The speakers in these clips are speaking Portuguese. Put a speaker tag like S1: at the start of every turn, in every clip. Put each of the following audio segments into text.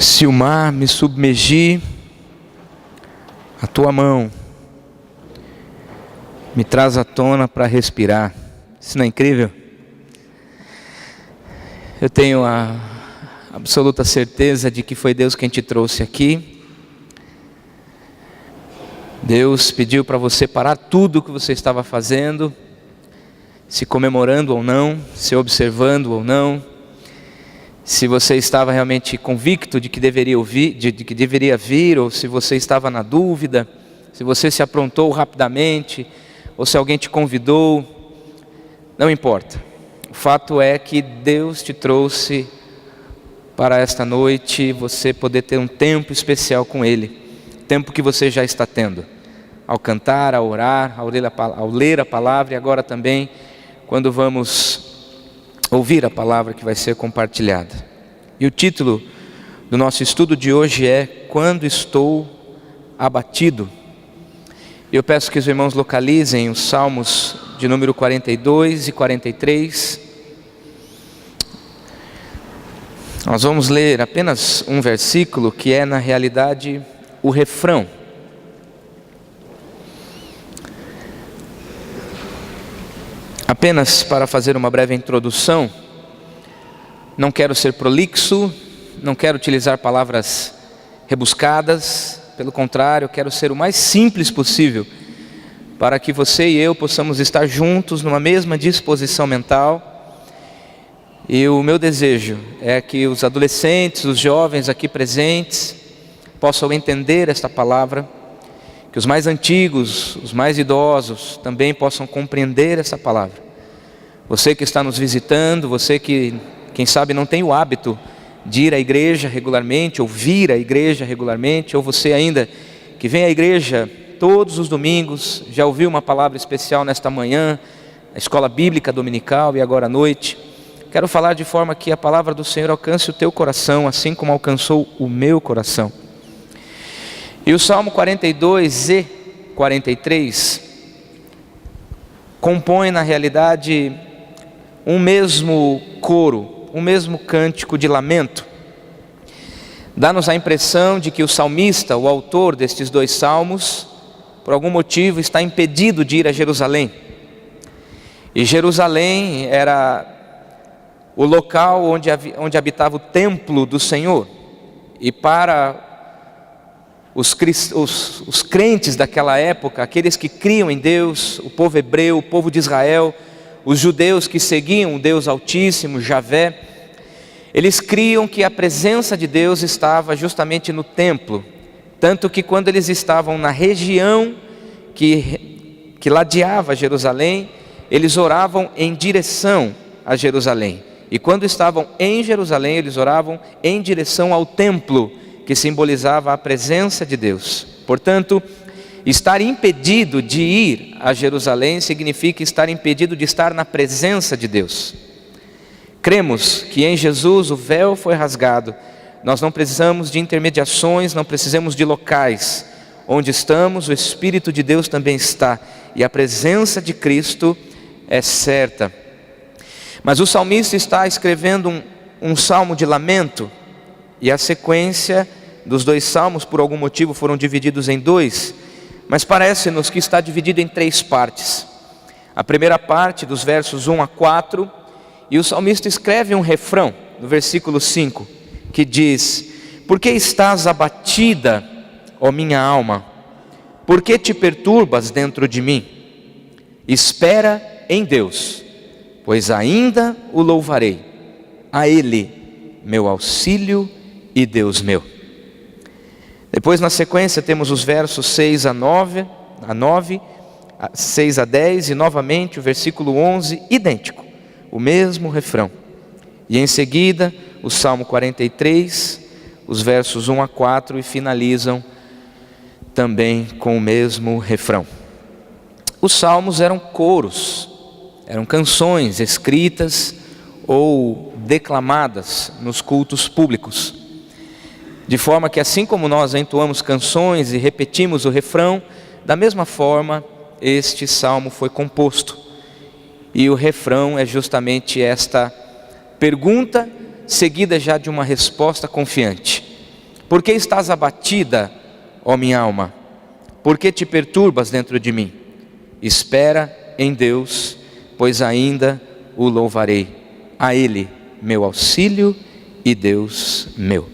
S1: Se o mar me submergir, a tua mão me traz à tona para respirar. Isso não é incrível? Eu tenho a absoluta certeza de que foi Deus quem te trouxe aqui. Deus pediu para você parar tudo o que você estava fazendo, se comemorando ou não, se observando ou não, se você estava realmente convicto de que deveria vir, ou se você estava na dúvida, se você se aprontou rapidamente, ou se alguém te convidou, não importa. O fato é que Deus te trouxe para esta noite, você poder ter um tempo especial com Ele, tempo que você já está tendo, ao cantar, ao orar, ao ler a palavra, e agora também, quando vamos ouvir a palavra que vai ser compartilhada. E o título do nosso estudo de hoje é Quando Estou Abatido. Eu peço que os irmãos localizem os salmos de número 42 e 43. Nós vamos ler apenas um versículo que é na realidade o refrão. Apenas para fazer uma breve introdução, não quero ser prolixo, não quero utilizar palavras rebuscadas, pelo contrário, quero ser o mais simples possível, para que você e eu possamos estar juntos numa mesma disposição mental. E o meu desejo é que os adolescentes, os jovens aqui presentes, possam entender esta palavra, que os mais antigos, os mais idosos também possam compreender essa palavra. Você que está nos visitando, você que, quem sabe, não tem o hábito de ir à igreja regularmente, ou vir à igreja regularmente, ou você ainda que vem à igreja todos os domingos, já ouviu uma palavra especial nesta manhã, na escola bíblica dominical e agora à noite. Quero falar de forma que a palavra do Senhor alcance o teu coração, assim como alcançou o meu coração. E o Salmo 42 e 43 compõem na realidade um mesmo coro, um mesmo cântico de lamento. Dá-nos a impressão de que o salmista, o autor destes dois salmos, por algum motivo está impedido de ir a Jerusalém. E Jerusalém era o local onde habitava o templo do Senhor. E para os crentes daquela época, aqueles que criam em Deus, o povo hebreu, o povo de Israel, os judeus que seguiam o Deus Altíssimo, Javé, eles criam que a presença de Deus estava justamente no templo, tanto que quando eles estavam na região que ladeava Jerusalém, eles oravam em direção a Jerusalém, e quando estavam em Jerusalém, eles oravam em direção ao templo, que simbolizava a presença de Deus. Portanto, estar impedido de ir a Jerusalém significa estar impedido de estar na presença de Deus. Cremos que em Jesus o véu foi rasgado. Nós não precisamos de intermediações, não precisamos de locais. Onde estamos, o Espírito de Deus também está, e a presença de Cristo é certa. Mas o salmista está escrevendo um salmo de lamento, e a sequência dos dois salmos, por algum motivo, foram divididos em dois, mas parece-nos que está dividido em três partes. A primeira parte, dos versos 1 a 4, e o salmista escreve um refrão, no versículo 5, que diz: Por que estás abatida, ó minha alma? Por que te perturbas dentro de mim? Espera em Deus, pois ainda o louvarei, a Ele, meu auxílio e Deus meu. Depois, na sequência, temos os versos 6 a 9, 6 a 10, e novamente o versículo 11, idêntico, o mesmo refrão. E em seguida, o Salmo 43, os versos 1 a 4, e finalizam também com o mesmo refrão. Os salmos eram coros, eram canções escritas ou declamadas nos cultos públicos. De forma que, assim como nós entoamos canções e repetimos o refrão, da mesma forma este salmo foi composto. E o refrão é justamente esta pergunta, seguida já de uma resposta confiante. Por que estás abatida, ó minha alma? Por que te perturbas dentro de mim? Espera em Deus, pois ainda o louvarei. A Ele, meu auxílio e Deus meu.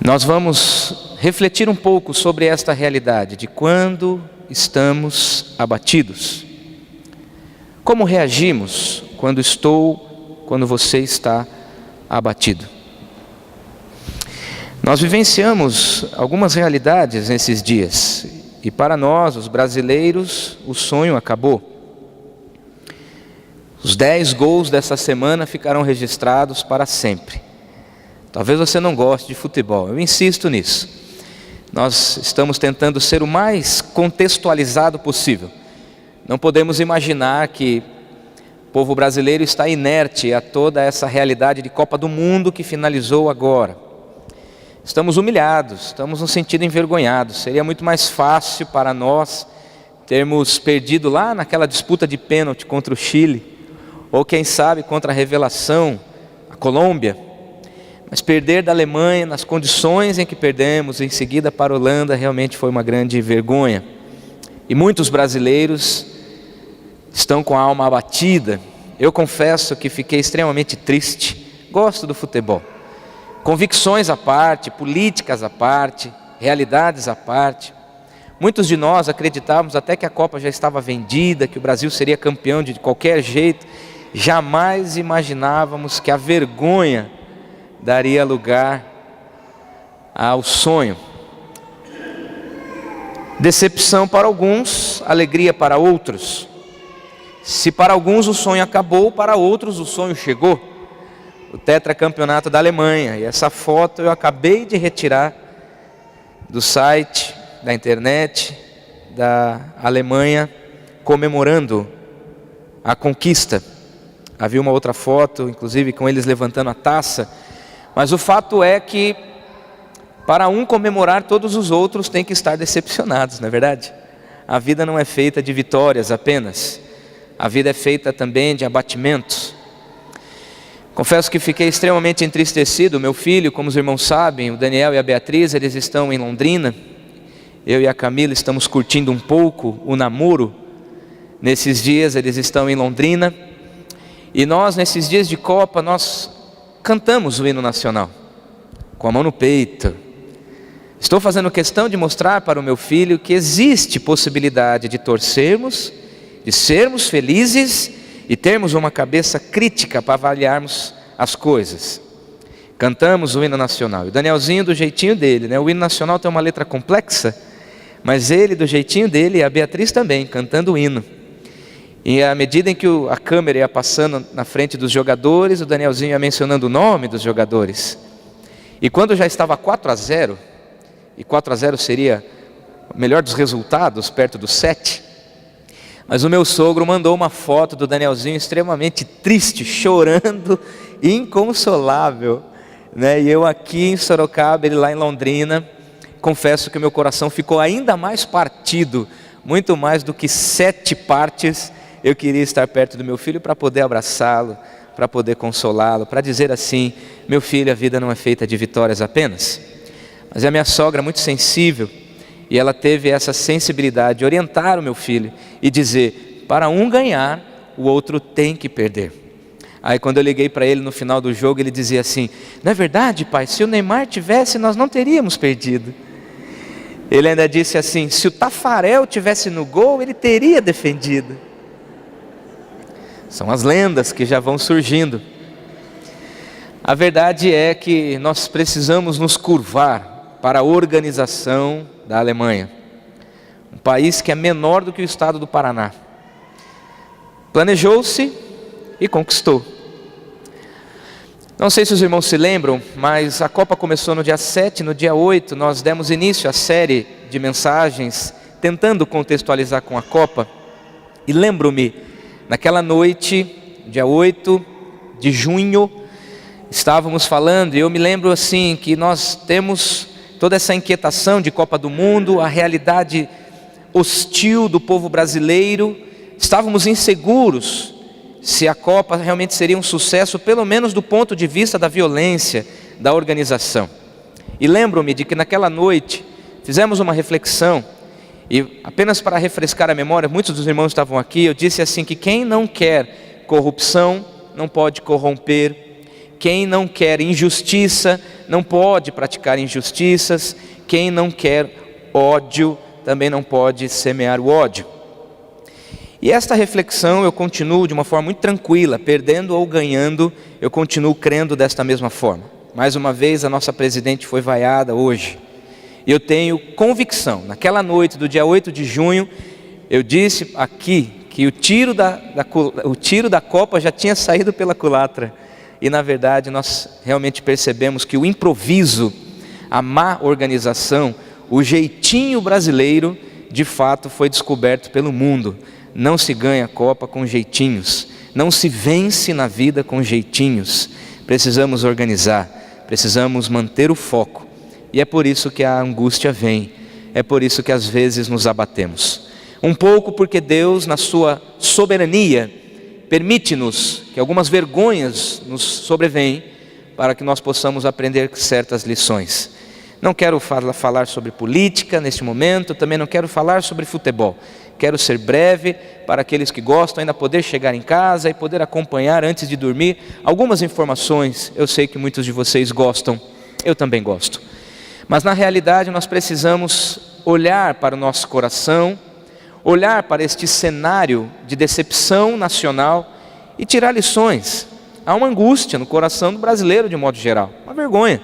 S1: Nós vamos refletir um pouco sobre esta realidade de quando estamos abatidos. Como reagimos quando você está abatido? Nós vivenciamos algumas realidades nesses dias, e para nós, os brasileiros, o sonho acabou. Os 10 gols dessa semana ficarão registrados para sempre. Talvez você não goste de futebol, eu insisto nisso. Nós estamos tentando ser o mais contextualizado possível. Não podemos imaginar que o povo brasileiro está inerte a toda essa realidade de Copa do Mundo que finalizou agora. Estamos humilhados, estamos nos sentindo envergonhados. Seria muito mais fácil para nós termos perdido lá naquela disputa de pênalti contra o Chile, ou quem sabe contra a revelação, a Colômbia. Mas perder da Alemanha nas condições em que perdemos, em seguida para a Holanda, realmente foi uma grande vergonha. E muitos brasileiros estão com a alma abatida. Eu confesso que fiquei extremamente triste. Gosto do futebol. Convicções à parte, políticas à parte, realidades à parte. Muitos de nós acreditávamos até que a Copa já estava vendida, que o Brasil seria campeão de qualquer jeito. Jamais imaginávamos que a vergonha daria lugar ao sonho. Decepção para alguns, alegria para outros. Se para alguns o sonho acabou, para outros o sonho chegou. O tetracampeonato da Alemanha. E essa foto eu acabei de retirar do site, da internet, da Alemanha, comemorando a conquista. Havia uma outra foto, inclusive com eles levantando a taça. Mas o fato é que para um comemorar, todos os outros têm que estar decepcionados, não é verdade? A vida não é feita de vitórias apenas. A vida é feita também de abatimentos. Confesso que fiquei extremamente entristecido. Meu filho, como os irmãos sabem, o Daniel e a Beatriz, eles estão em Londrina. Eu e a Camila estamos curtindo um pouco o namoro. Nesses dias eles estão em Londrina. E nós, nesses dias de Copa, nós cantamos o hino nacional, com a mão no peito. Estou fazendo questão de mostrar para o meu filho que existe possibilidade de torcermos, de sermos felizes e termos uma cabeça crítica para avaliarmos as coisas. Cantamos o hino nacional. E o Danielzinho do jeitinho dele, né? O hino nacional tem uma letra complexa, mas ele do jeitinho dele, e a Beatriz também, cantando o hino. E à medida em que a câmera ia passando na frente dos jogadores, o Danielzinho ia mencionando o nome dos jogadores. E quando já estava 4-0, e 4-0 seria o melhor dos resultados, perto do 7, mas o meu sogro mandou uma foto do Danielzinho extremamente triste, chorando, inconsolável, né? E eu aqui em Sorocaba, ele lá em Londrina. Confesso que o meu coração ficou ainda mais partido, muito mais do que 7 partes. Eu queria estar perto do meu filho para poder abraçá-lo, para poder consolá-lo, para dizer assim: meu filho, a vida não é feita de vitórias apenas. Mas a minha sogra é muito sensível, e ela teve essa sensibilidade de orientar o meu filho e dizer: para um ganhar, o outro tem que perder. Aí quando eu liguei para ele no final do jogo, ele dizia assim: não é verdade, pai, se o Neymar tivesse, nós não teríamos perdido. Ele ainda disse assim: se o Tafarel tivesse no gol, ele teria defendido. São as lendas que já vão surgindo. A verdade é que nós precisamos nos curvar para a organização da Alemanha, um país que é menor do que o estado do Paraná. Planejou-se e conquistou. Não sei se os irmãos se lembram, mas a Copa começou no dia 7, no dia 8, nós demos início à série de mensagens, tentando contextualizar com a Copa. E lembro-me, naquela noite, dia 8 de junho, estávamos falando, e eu me lembro assim, que nós temos toda essa inquietação de Copa do Mundo, a realidade hostil do povo brasileiro. Estávamos inseguros se a Copa realmente seria um sucesso, pelo menos do ponto de vista da violência, da organização. E lembro-me de que naquela noite fizemos uma reflexão, e apenas para refrescar a memória, muitos dos irmãos estavam aqui, eu disse assim que quem não quer corrupção não pode corromper, quem não quer injustiça não pode praticar injustiças, quem não quer ódio também não pode semear o ódio. E esta reflexão eu continuo de uma forma muito tranquila, perdendo ou ganhando, eu continuo crendo desta mesma forma. Mais uma vez a nossa presidente foi vaiada hoje, e eu tenho convicção, naquela noite do dia 8 de junho, eu disse aqui que o tiro da copa já tinha saído pela culatra, e na verdade nós realmente percebemos que o improviso, a má organização, o jeitinho brasileiro, de fato foi descoberto pelo mundo. Não se ganha Copa com jeitinhos, não se vence na vida com jeitinhos. Precisamos organizar, precisamos manter o foco, e é por isso que a angústia vem, é por isso que às vezes nos abatemos. Um pouco porque Deus, na sua soberania, permite-nos que algumas vergonhas nos sobrevêm, para que nós possamos aprender certas lições. Não quero falar sobre política neste momento, também não quero falar sobre futebol. Quero ser breve, para aqueles que gostam ainda poder chegar em casa e poder acompanhar antes de dormir algumas informações. Eu sei que muitos de vocês gostam, eu também gosto. Mas na realidade nós precisamos olhar para o nosso coração, olhar para este cenário de decepção nacional e tirar lições. Há uma angústia no coração do brasileiro de modo geral, uma vergonha.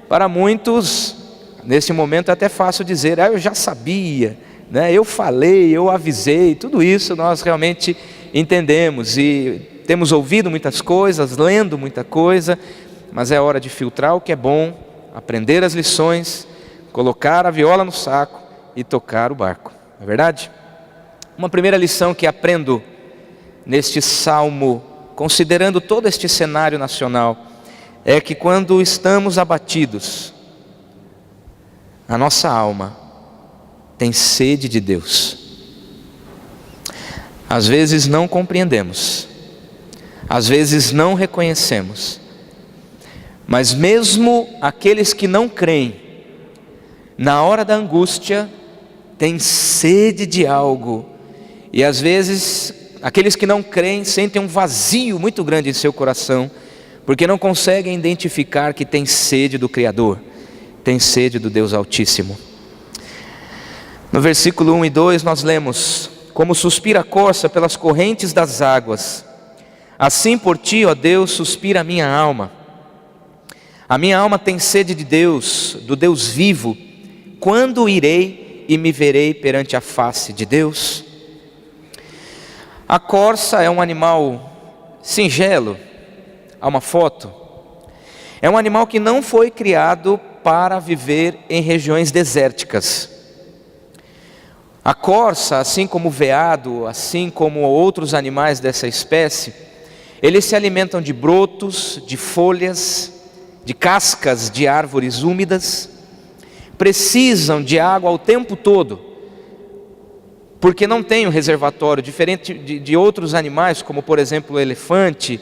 S1: Para muitos, nesse momento é até fácil dizer, eu já sabia, né? Eu falei, eu avisei, tudo isso nós realmente entendemos e temos ouvido muitas coisas, lendo muita coisa, mas é hora de filtrar o que é bom, aprender as lições, colocar a viola no saco e tocar o barco, não é verdade? Uma primeira lição que aprendo neste salmo, considerando todo este cenário nacional, é que quando estamos abatidos, a nossa alma tem sede de Deus. Às vezes não compreendemos, às vezes não reconhecemos, mas mesmo aqueles que não creem, na hora da angústia, têm sede de algo, e às vezes aqueles que não creem sentem um vazio muito grande em seu coração, porque não conseguem identificar que tem sede do Criador, tem sede do Deus Altíssimo. No versículo 1 e 2 nós lemos: como suspira a corça pelas correntes das águas, assim por ti, ó Deus, suspira a minha alma. A minha alma tem sede de Deus, do Deus vivo. Quando irei e me verei perante a face de Deus? A corça é um animal singelo. Há uma foto. É um animal que não foi criado para viver em regiões desérticas. A corça, assim como o veado, assim como outros animais dessa espécie, eles se alimentam de brotos, de folhas, de cascas de árvores úmidas, precisam de água o tempo todo, porque não tem um reservatório, diferente de outros animais, como por exemplo o elefante,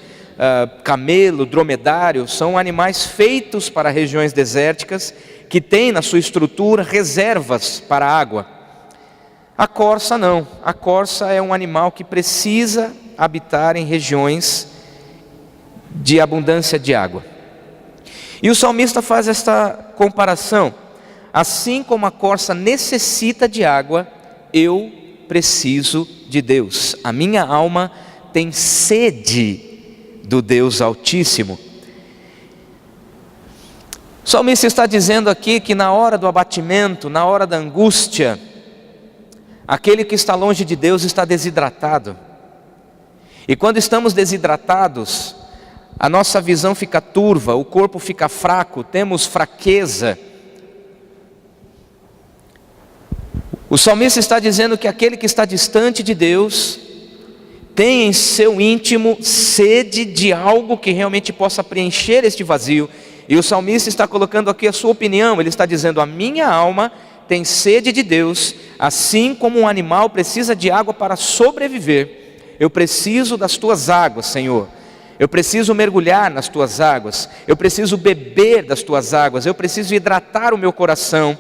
S1: camelo, dromedário, são animais feitos para regiões desérticas, que têm na sua estrutura reservas para água. A corça não, a corça é um animal que precisa habitar em regiões de abundância de água. E o salmista faz esta comparação: assim como a corça necessita de água, eu preciso de Deus. A minha alma tem sede do Deus Altíssimo. O salmista está dizendo aqui que na hora do abatimento, na hora da angústia, aquele que está longe de Deus está desidratado. E quando estamos desidratados, a nossa visão fica turva, o corpo fica fraco, temos fraqueza. O salmista está dizendo que aquele que está distante de Deus tem em seu íntimo sede de algo que realmente possa preencher este vazio. E o salmista está colocando aqui a sua opinião. Ele está dizendo: a minha alma tem sede de Deus, assim como um animal precisa de água para sobreviver. Eu preciso das tuas águas, Senhor. Eu preciso mergulhar nas tuas águas, eu preciso beber das tuas águas, eu preciso hidratar o meu coração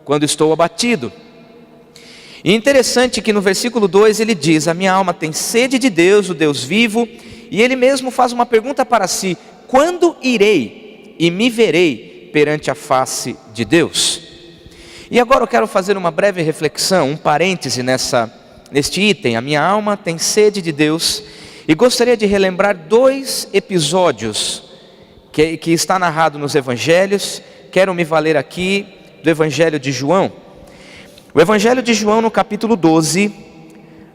S1: quando estou abatido. E interessante que no versículo 2 ele diz: a minha alma tem sede de Deus, o Deus vivo, e ele mesmo faz uma pergunta para si: quando irei e me verei perante a face de Deus? E agora eu quero fazer uma breve reflexão, um parêntese neste item, a minha alma tem sede de Deus, e gostaria de relembrar 2 episódios que está narrado nos evangelhos. Quero me valer aqui do evangelho de João. O evangelho de João, no capítulo 12,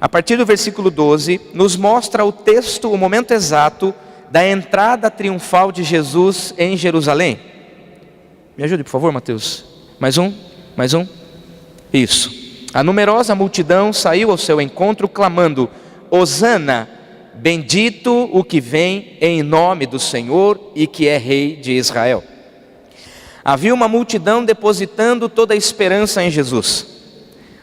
S1: a partir do versículo 12, nos mostra o texto, o momento exato da entrada triunfal de Jesus em Jerusalém. Me ajude, por favor, Mateus. Mais um. Isso. A numerosa multidão saiu ao seu encontro clamando: Hosana, bendito o que vem em nome do Senhor e que é rei de Israel. Havia uma multidão depositando toda a esperança em Jesus.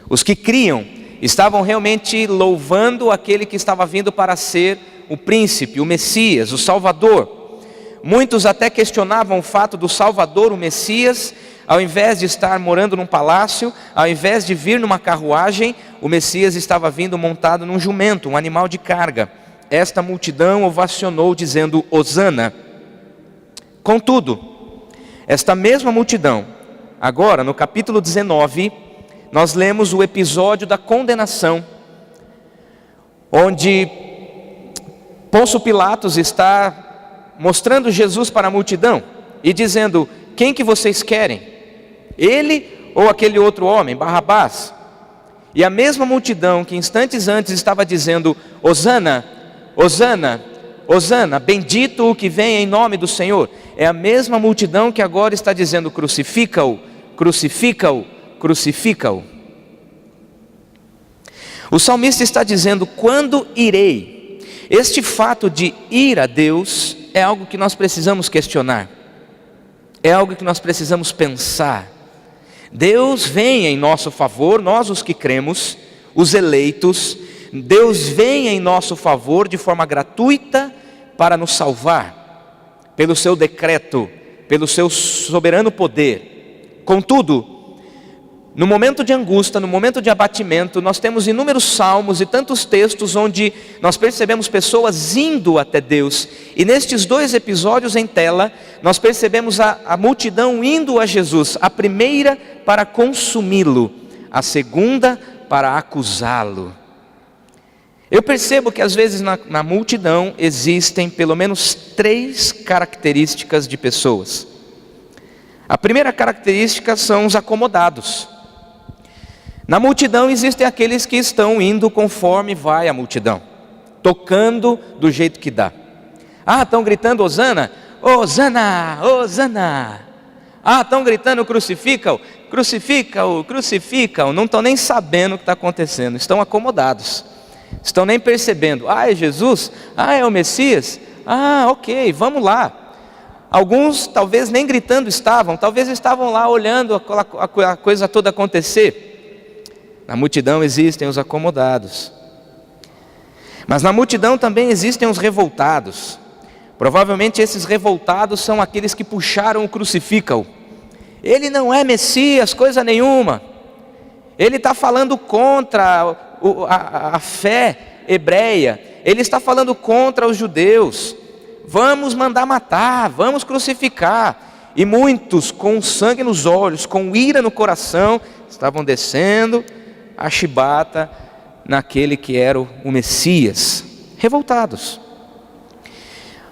S1: Os que criam estavam realmente louvando aquele que estava vindo para ser o príncipe, o Messias, o Salvador. Muitos até questionavam o fato do Salvador, o Messias, ao invés de estar morando num palácio, ao invés de vir numa carruagem, o Messias estava vindo montado num jumento, um animal de carga. Esta multidão ovacionou dizendo: Hosana. Contudo, esta mesma multidão, agora no capítulo 19, nós lemos o episódio da condenação, onde Pôncio Pilatos está mostrando Jesus para a multidão e dizendo: quem que vocês querem? Ele ou aquele outro homem, Barrabás? E a mesma multidão que instantes antes estava dizendo: Hosana, Hosana, Hosana, bendito o que vem em nome do Senhor, é a mesma multidão que agora está dizendo: crucifica-o, crucifica-o, crucifica-o. O salmista está dizendo: quando irei? Este fato de ir a Deus é algo que nós precisamos questionar, é algo que nós precisamos pensar. Deus vem em nosso favor, nós os que cremos, os eleitos. Deus vem em nosso favor de forma gratuita para nos salvar, pelo seu decreto, pelo seu soberano poder. Contudo, no momento de angústia, no momento de abatimento, nós temos inúmeros salmos e tantos textos onde nós percebemos pessoas indo até Deus. E nestes 2 episódios em tela, nós percebemos a multidão indo a Jesus, a primeira para consumi-lo, a segunda para acusá-lo. Eu percebo que às vezes na multidão existem pelo menos 3 características de pessoas. A primeira característica são os acomodados. Na multidão existem aqueles que estão indo conforme vai a multidão, tocando do jeito que dá. Estão gritando Hosana, Hosana, Hosana. Estão gritando crucifica-o, crucifica-o, crucifica-o. Não estão nem sabendo o que está acontecendo, estão acomodados, estão nem percebendo. É Jesus? É o Messias? Ok, vamos lá. Alguns talvez nem gritando estavam, talvez estavam lá olhando a coisa toda acontecer. Na multidão existem os acomodados, mas na multidão também existem os revoltados. Provavelmente esses revoltados são aqueles que puxaram o crucifica-o. Ele não é Messias, coisa nenhuma. Ele está falando contra a fé hebreia. Ele está falando contra os judeus. Vamos mandar matar, vamos crucificar. E muitos com sangue nos olhos, com ira no coração, estavam descendo a chibata naquele que era o Messias, revoltados.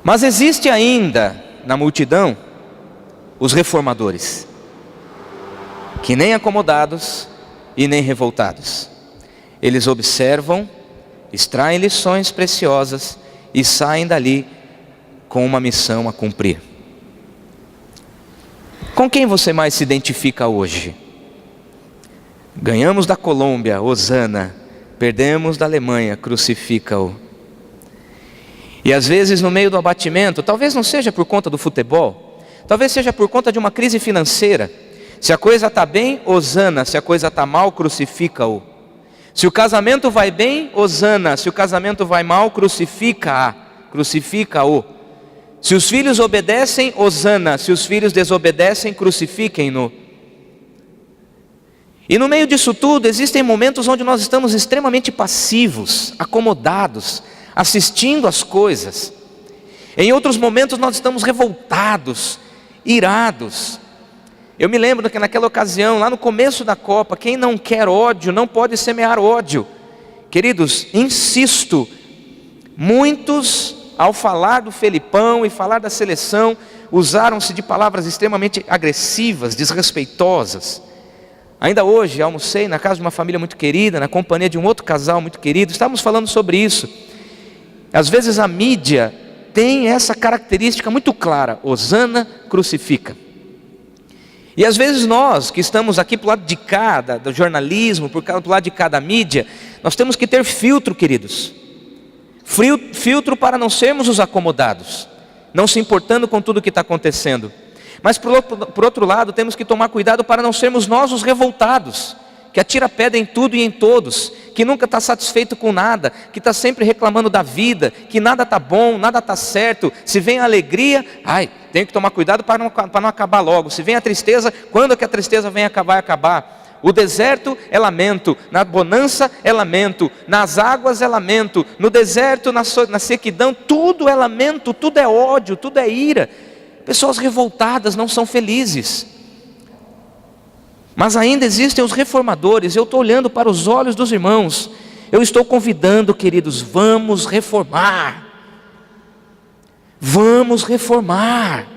S1: Mas existe ainda na multidão os reformadores, que nem acomodados e nem revoltados. Eles observam, extraem lições preciosas e saem dali com uma missão a cumprir. Com quem você mais se identifica hoje? Ganhamos da Colômbia, Hosana. Perdemos da Alemanha, crucifica-o. E às vezes no meio do abatimento, talvez não seja por conta do futebol, talvez seja por conta de uma crise financeira. Se a coisa está bem, Hosana. Se a coisa está mal, crucifica-o. Se o casamento vai bem, Hosana. Se o casamento vai mal, crucifica-a. crucifica-o. Se os filhos obedecem, hosana. Se os filhos desobedecem, crucifiquem-no. E no meio disso tudo, existem momentos onde nós estamos extremamente passivos, acomodados, assistindo às coisas. Em outros momentos nós estamos revoltados, irados. Eu me lembro que naquela ocasião, lá no começo da Copa, quem não quer ódio não pode semear ódio. Queridos, insisto, muitos ao falar do Felipão e falar da seleção, usaram-se de palavras extremamente agressivas, desrespeitosas. Ainda hoje almocei na casa de uma família muito querida, na companhia de um outro casal muito querido, estávamos falando sobre isso. Às vezes a mídia tem essa característica muito clara: hosana, crucifica. E às vezes nós que estamos aqui para o lado de cá do jornalismo, para o lado de cá da mídia, nós temos que ter filtro, queridos. Filtro para não sermos os acomodados, não se importando com tudo o que está acontecendo. Mas por outro lado, temos que tomar cuidado para não sermos nós os revoltados, que atira pedra em tudo e em todos, que nunca está satisfeito com nada, que está sempre reclamando da vida, que nada está bom, nada está certo. Se vem a alegria, tenho que tomar cuidado para não acabar logo. Se vem a tristeza, quando que a tristeza vem acabar? O deserto é lamento, na bonança é lamento, nas águas é lamento, no deserto, na sequidão, tudo é lamento, tudo é ódio, tudo é ira. Pessoas revoltadas não são felizes. Mas ainda existem os reformadores. Eu estou olhando para os olhos dos irmãos, eu estou convidando, queridos, vamos reformar. Vamos reformar.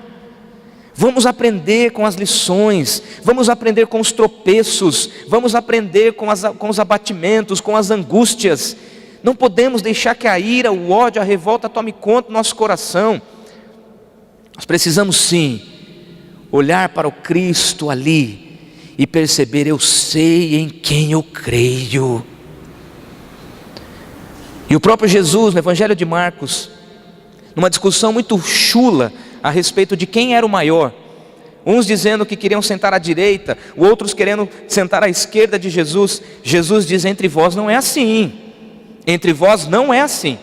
S1: Vamos aprender com as lições, vamos aprender com os tropeços, vamos aprender com os abatimentos, com as angústias. Não podemos deixar que a ira, o ódio, a revolta tome conta do nosso coração. Nós precisamos sim olhar para o Cristo ali e perceber: eu sei em quem eu creio. E o próprio Jesus, no Evangelho de Marcos, numa discussão muito chula a respeito de quem era o maior, uns dizendo que queriam sentar à direita, outros querendo sentar à esquerda de Jesus. Jesus diz: entre vós não é assim, entre vós não é assim.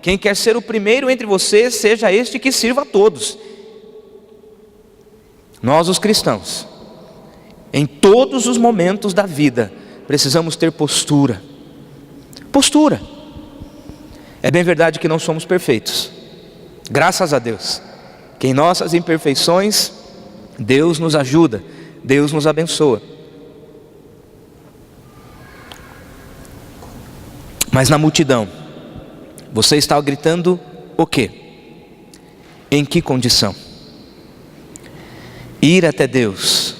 S1: Quem quer ser o primeiro entre vocês, seja este que sirva a todos. Nós os cristãos, em todos os momentos da vida, precisamos ter postura. Postura. É bem verdade que não somos perfeitos, graças a Deus, que em nossas imperfeições Deus nos ajuda, Deus nos abençoa. Mas na multidão, você está gritando o quê? Em que condição? Ir até Deus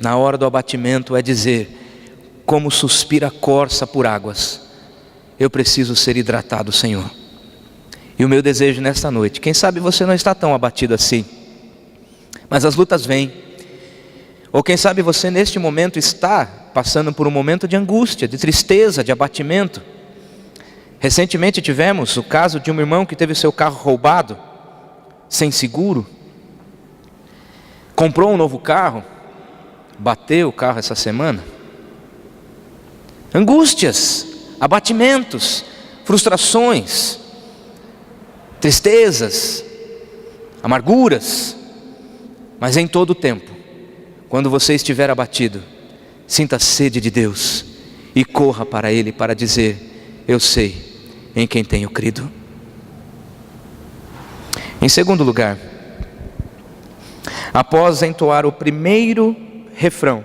S1: na hora do abatimento é dizer: como suspira a corça por águas, eu preciso ser hidratado, Senhor. E o meu desejo nesta noite, quem sabe você não está tão abatido assim, mas as lutas vêm. Ou quem sabe você neste momento está passando por um momento de angústia, de tristeza, de abatimento. Recentemente tivemos o caso de um irmão que teve seu carro roubado, sem seguro. Comprou um novo carro, bateu o carro essa semana. Angústias, abatimentos, frustrações, tristezas, amarguras. Mas em todo o tempo, quando você estiver abatido, sinta a sede de Deus e corra para Ele para dizer: eu sei em quem tenho crido. Em segundo lugar, após entoar o primeiro refrão: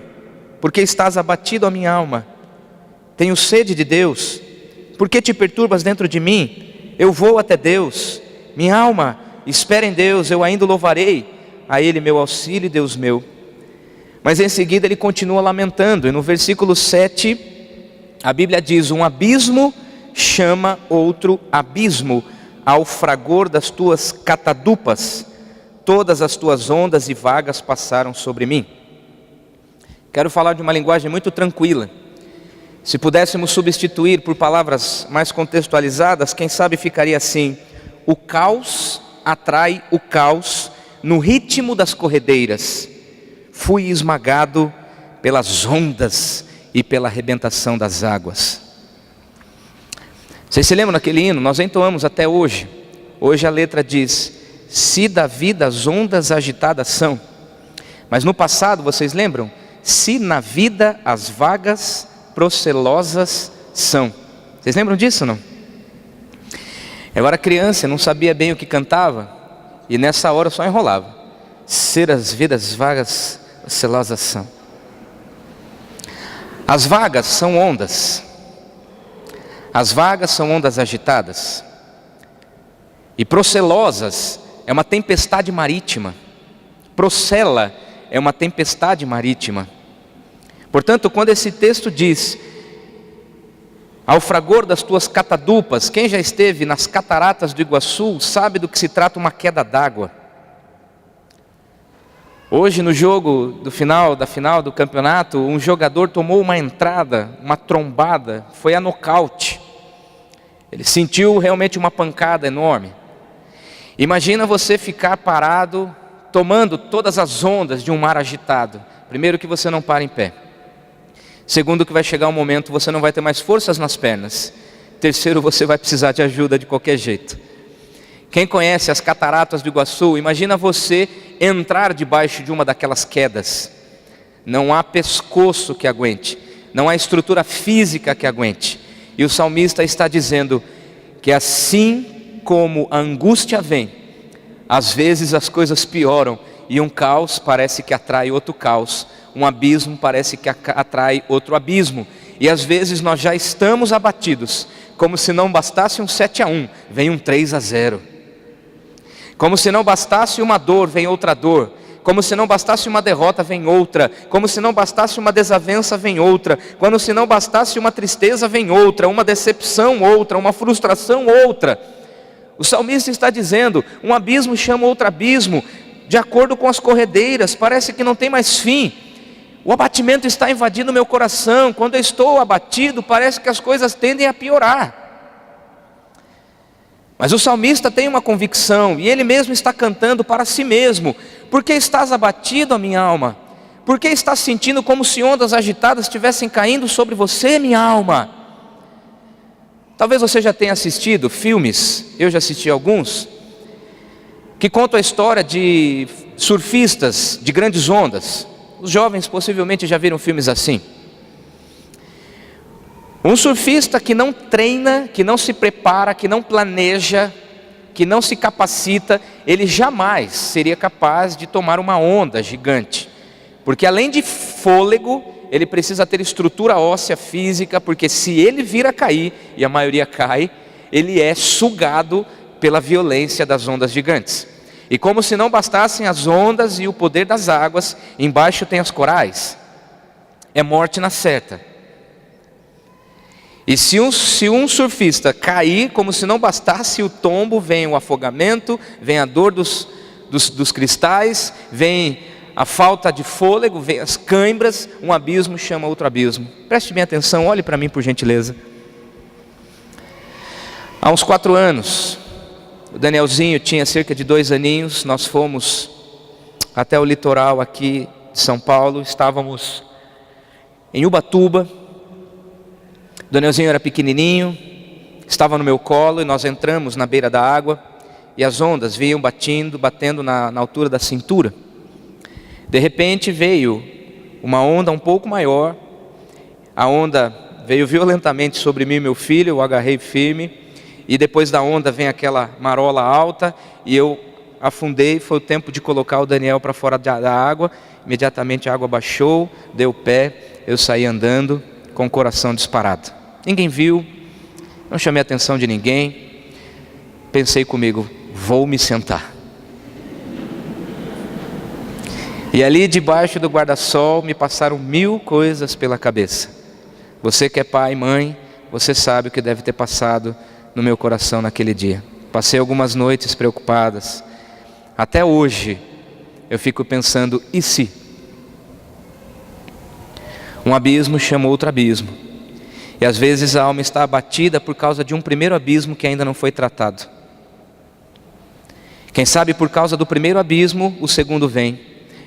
S1: porque estás abatido, a minha alma, tenho sede de Deus, porque te perturbas dentro de mim? Eu vou até Deus, minha alma espera em Deus, eu ainda o louvarei, a Ele meu auxílio e Deus meu. Mas em seguida ele continua lamentando, e no versículo 7 a Bíblia diz: um abismo chama outro abismo, ao fragor das tuas catadupas, todas as tuas ondas e vagas passaram sobre mim. Quero falar de uma linguagem muito tranquila. Se pudéssemos substituir por palavras mais contextualizadas, quem sabe ficaria assim: o caos atrai o caos no ritmo das corredeiras. Fui esmagado pelas ondas e pela arrebentação das águas. Vocês se lembram daquele hino? Nós entoamos até hoje: Hoje a letra diz: se da vida as ondas agitadas são. Mas no passado, vocês lembram? Se na vida as vagas procelosas são. Vocês lembram disso, não? Eu era criança, não sabia bem o que cantava, e nessa hora eu só enrolava. Se as vidas vagas procelosas são. As vagas são ondas. As vagas são ondas agitadas. E procelosas é uma tempestade marítima. Procela é uma tempestade marítima. Portanto, quando esse texto diz: ao fragor das tuas catadupas, quem já esteve nas cataratas do Iguaçu sabe do que se trata uma queda d'água. Hoje no jogo da final do campeonato, um jogador tomou uma entrada, uma trombada, foi a nocaute. Ele sentiu realmente uma pancada enorme. Imagina você ficar parado, tomando todas as ondas de um mar agitado. Primeiro, que você não para em pé. Segundo, que vai chegar um momento você não vai ter mais forças nas pernas. Terceiro, você vai precisar de ajuda de qualquer jeito. Quem conhece as cataratas do Iguaçu, imagina você entrar debaixo de uma daquelas quedas. Não há pescoço que aguente, não há estrutura física que aguente. E o salmista está dizendo que assim como a angústia vem, às vezes as coisas pioram e um caos parece que atrai outro caos, um abismo parece que atrai outro abismo. E às vezes nós já estamos abatidos, como se não bastasse um 7-1, vem um 3-0. Como se não bastasse uma dor, vem outra dor. Como se não bastasse uma derrota, vem outra. Como se não bastasse uma desavença, vem outra. Como se não bastasse uma tristeza, vem outra. Uma decepção, outra. Uma frustração, outra. O salmista está dizendo: um abismo chama outro abismo, de acordo com as corredeiras, parece que não tem mais fim. O abatimento está invadindo meu coração. Quando eu estou abatido, parece que as coisas tendem a piorar. Mas o salmista tem uma convicção, e ele mesmo está cantando para si mesmo: por que estás abatido, a minha alma? Por que estás sentindo como se ondas agitadas estivessem caindo sobre você, minha alma? Talvez você já tenha assistido filmes, eu já assisti alguns, que contam a história de surfistas de grandes ondas. Os jovens possivelmente já viram filmes assim. Um surfista que não treina, que não se prepara, que não planeja, que não se capacita, ele jamais seria capaz de tomar uma onda gigante. Porque além de fôlego, ele precisa ter estrutura óssea física, porque se ele vir a cair, e a maioria cai, ele é sugado pela violência das ondas gigantes. E como se não bastassem as ondas e o poder das águas, embaixo tem as corais. É morte na certa. E se um surfista cair, como se não bastasse o tombo, vem o afogamento, vem a dor dos cristais, vem a falta de fôlego, vem as cãibras, um abismo chama outro abismo. Preste bem atenção, olhe para mim por gentileza. Há uns 4 anos, o Danielzinho tinha cerca de 2 aninhos, nós fomos até o litoral aqui de São Paulo, estávamos em Ubatuba. O Danielzinho era pequenininho, estava no meu colo e nós entramos na beira da água e as ondas vinham batendo na altura da cintura. De repente veio uma onda um pouco maior, a onda veio violentamente sobre mim e meu filho, eu agarrei firme e depois da onda vem aquela marola alta e eu afundei. Foi o tempo de colocar o Daniel para fora da água, imediatamente a água baixou, deu pé, eu saí andando com o coração disparado. Ninguém viu, não chamei a atenção de ninguém, pensei comigo: vou me sentar. E ali debaixo do guarda-sol me passaram 1000 coisas pela cabeça. Você que é pai, mãe, você sabe o que deve ter passado no meu coração naquele dia. Passei algumas noites preocupadas. Até hoje eu fico pensando: e se? Um abismo chama outro abismo. E às vezes a alma está abatida por causa de um primeiro abismo que ainda não foi tratado. Quem sabe por causa do primeiro abismo, o segundo vem.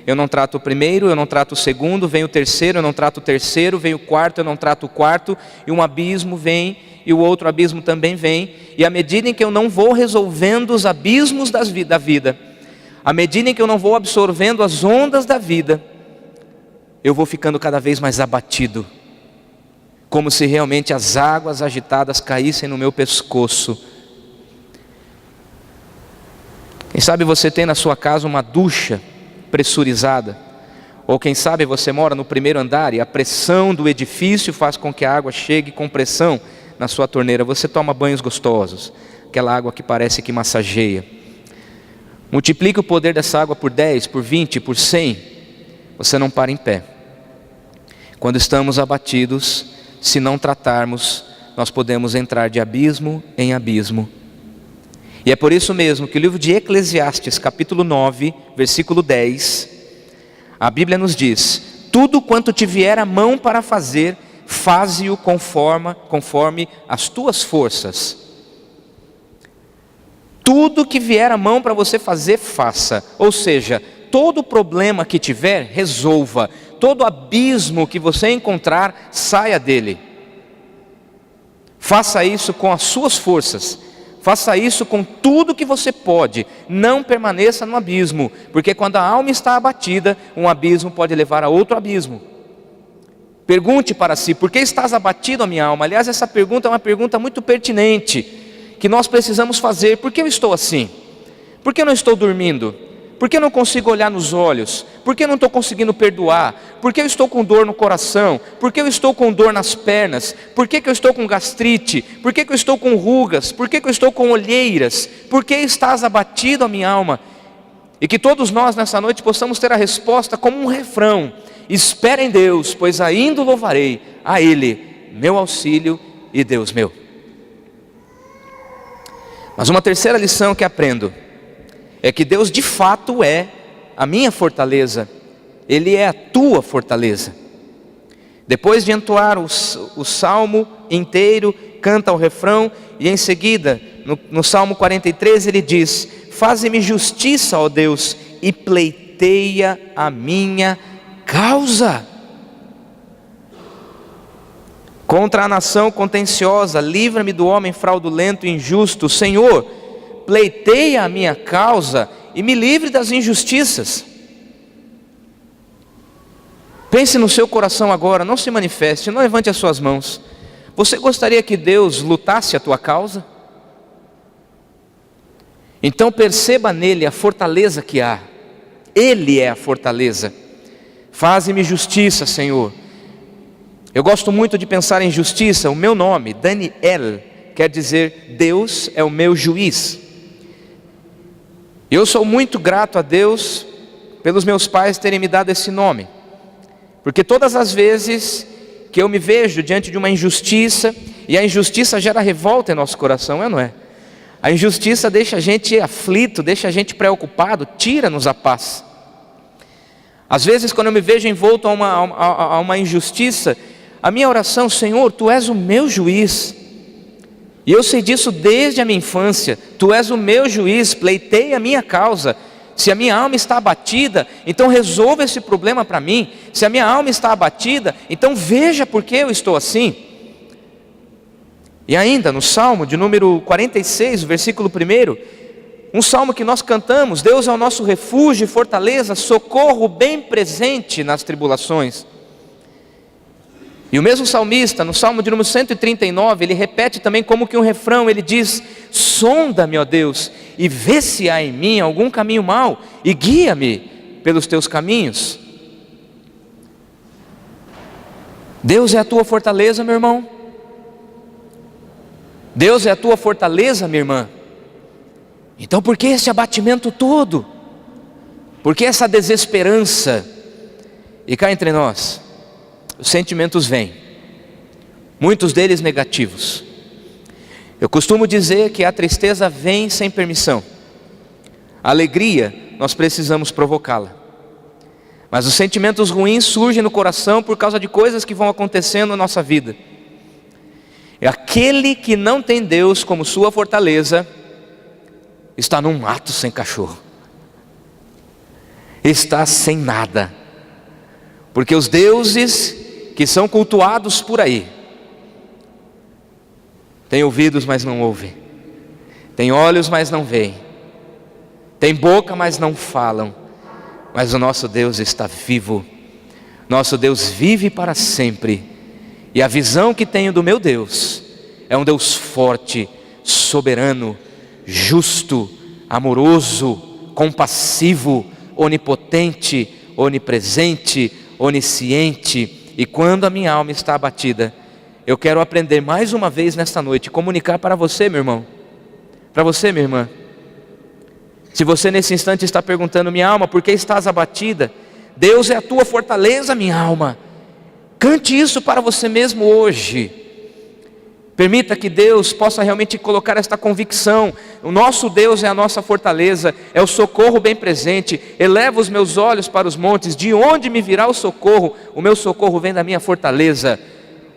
S1: Eu não trato o primeiro, eu não trato o segundo, vem o terceiro, eu não trato o terceiro, vem o quarto, eu não trato o quarto, e um abismo vem e o outro abismo também vem. E à medida em que eu não vou resolvendo os abismos da vida, à medida em que eu não vou absorvendo as ondas da vida, eu vou ficando cada vez mais abatido, como se realmente as águas agitadas caíssem no meu pescoço. Quem sabe você tem na sua casa uma ducha pressurizada, ou quem sabe você mora no primeiro andar e a pressão do edifício faz com que a água chegue com pressão na sua torneira. Você toma banhos gostosos, aquela água que parece que massageia. Multiplique o poder dessa água por 10, por 20, por 100, você não para em pé. Quando estamos abatidos, se não tratarmos, nós podemos entrar de abismo em abismo. E é por isso mesmo que o livro de Eclesiastes, capítulo 9, versículo 10, a Bíblia nos diz: tudo quanto te vier a mão para fazer, faze-o conforme as tuas forças. Tudo que vier a mão para você fazer, faça. Ou seja, todo problema que tiver, resolva. Todo abismo que você encontrar, saia dele. Faça isso com as suas forças. Faça isso com tudo que você pode. Não permaneça no abismo, porque quando a alma está abatida, um abismo pode levar a outro abismo. Pergunte para si: por que estás abatido, a minha alma? Aliás, essa pergunta é uma pergunta muito pertinente, que nós precisamos fazer. Por que eu estou assim? Por que eu não estou dormindo? Por que eu não consigo olhar nos olhos? Por que eu não estou conseguindo perdoar? Por que eu estou com dor no coração? Por que eu estou com dor nas pernas? Por que eu estou com gastrite? Por que eu estou com rugas? Por que eu estou com olheiras? Por que estás abatido, a minha alma? E que todos nós nessa noite possamos ter a resposta como um refrão: espera em Deus, pois ainda louvarei a Ele, meu auxílio e Deus meu. Mas uma terceira lição que aprendo é que Deus de fato é a minha fortaleza. Ele é a tua fortaleza. Depois de entoar o salmo inteiro, canta o refrão, e em seguida, no Salmo 43, ele diz: faze-me justiça, ó Deus, e pleiteia a minha causa. Contra a nação contenciosa, livra-me do homem fraudulento e injusto. Senhor, pleiteia a minha causa e me livre das injustiças. Pense no seu coração agora, não se manifeste, não levante as suas mãos. Você gostaria que Deus lutasse a tua causa? Então perceba nele a fortaleza que há. Ele é a fortaleza. Faze-me justiça, Senhor. Eu gosto muito de pensar em justiça. O meu nome, Daniel, quer dizer Deus é o meu juiz. Eu sou muito grato a Deus pelos meus pais terem me dado esse nome, porque todas as vezes que eu me vejo diante de uma injustiça, e a injustiça gera revolta em nosso coração, não é? A injustiça deixa a gente aflito, deixa a gente preocupado, tira-nos a paz. Às vezes quando eu me vejo envolto a uma injustiça, a minha oração: Senhor, Tu és o meu juiz. E eu sei disso desde a minha infância. Tu és o meu juiz, pleiteia a minha causa. Se a minha alma está abatida, então resolva esse problema para mim. Se a minha alma está abatida, então veja por que eu estou assim. E ainda no Salmo de número 46, versículo 1, um salmo que nós cantamos: Deus é o nosso refúgio e fortaleza, socorro bem presente nas tribulações. E o mesmo salmista, no Salmo de número 139, ele repete também como que um refrão, ele diz: sonda-me, ó Deus, e vê se há em mim algum caminho mau, e guia-me pelos teus caminhos. Deus é a tua fortaleza, meu irmão. Deus é a tua fortaleza, minha irmã. Então por que esse abatimento todo? Por que essa desesperança? E cá entre nós, os sentimentos vêm, muitos deles negativos. Eu costumo dizer que a tristeza vem sem permissão. A alegria, nós precisamos provocá-la. Mas os sentimentos ruins surgem no coração por causa de coisas que vão acontecendo na nossa vida. E aquele que não tem Deus como sua fortaleza, está num mato sem cachorro. Está sem nada. Porque os deuses que são cultuados por aí, Tem ouvidos, mas não ouvem. Tem olhos, mas não veem. Tem boca, mas não falam. Mas o nosso Deus está vivo. Nosso Deus vive para sempre. E a visão que tenho do meu Deus é um Deus forte, soberano, justo, amoroso, compassivo, onipotente, onipresente, onisciente. E quando a minha alma está abatida, eu quero aprender mais uma vez nesta noite, comunicar para você, meu irmão, para você, minha irmã. Se você nesse instante está perguntando: minha alma, por que estás abatida? Deus é a tua fortaleza, minha alma. Cante isso para você mesmo hoje. Permita que Deus possa realmente colocar esta convicção: o nosso Deus é a nossa fortaleza, é o socorro bem presente. Eleva os meus olhos para os montes, de onde me virá o socorro? O meu socorro vem da minha fortaleza.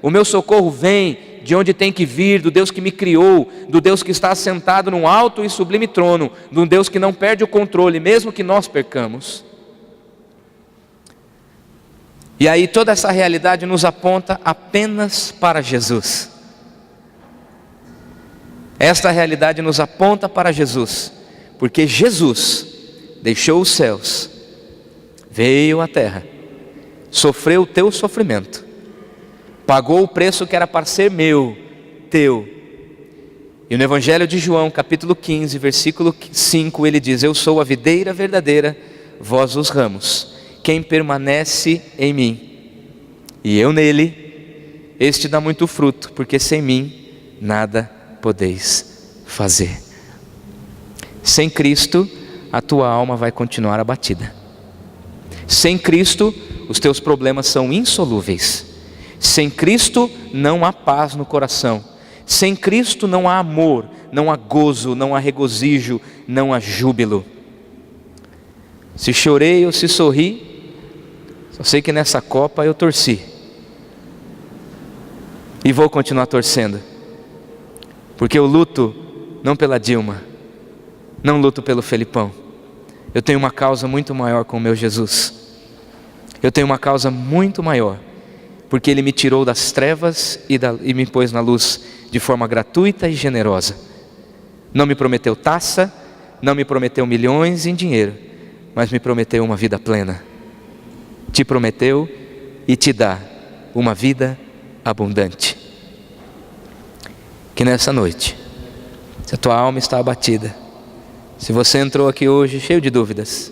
S1: O meu socorro vem de onde tem que vir, do Deus que me criou, do Deus que está assentado num alto e sublime trono, do Deus que não perde o controle, mesmo que nós percamos. E aí toda essa realidade nos aponta apenas para Jesus. Esta realidade nos aponta para Jesus, porque Jesus deixou os céus, veio à terra, sofreu o teu sofrimento, pagou o preço que era para ser meu, teu. E no Evangelho de João, capítulo 15, versículo 5, ele diz: eu sou a videira verdadeira, vós os ramos. Quem permanece em mim e eu nele, este dá muito fruto, porque sem mim nada podeis fazer. Sem Cristo, a tua alma vai continuar abatida. Sem Cristo, os teus problemas são insolúveis. Sem Cristo, não há paz no coração. Sem Cristo, não há amor, não há gozo, não há regozijo, não há júbilo. Se chorei ou se sorri, só sei que nessa Copa eu torci. E vou continuar torcendo. Porque eu luto não pela Dilma, não luto pelo Felipão. Eu tenho uma causa muito maior com o meu Jesus. Eu tenho uma causa muito maior, porque Ele me tirou das trevas e me pôs na luz de forma gratuita e generosa. Não me prometeu taça, não me prometeu milhões em dinheiro, mas me prometeu uma vida plena. Te prometeu e te dá uma vida abundante. Que nessa noite, se a tua alma está abatida, se você entrou aqui hoje cheio de dúvidas: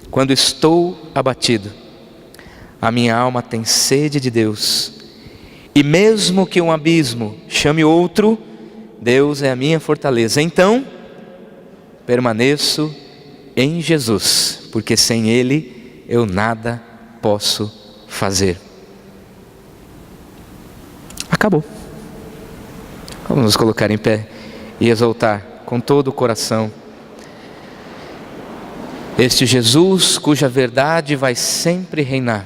S1: quando estou abatido, a minha alma tem sede de Deus, e mesmo que um abismo chame outro, Deus é a minha fortaleza. Então, permaneço em Jesus, porque sem Ele eu nada posso fazer. Acabou. Vamos nos colocar em pé e exaltar com todo o coração este Jesus cuja verdade vai sempre reinar.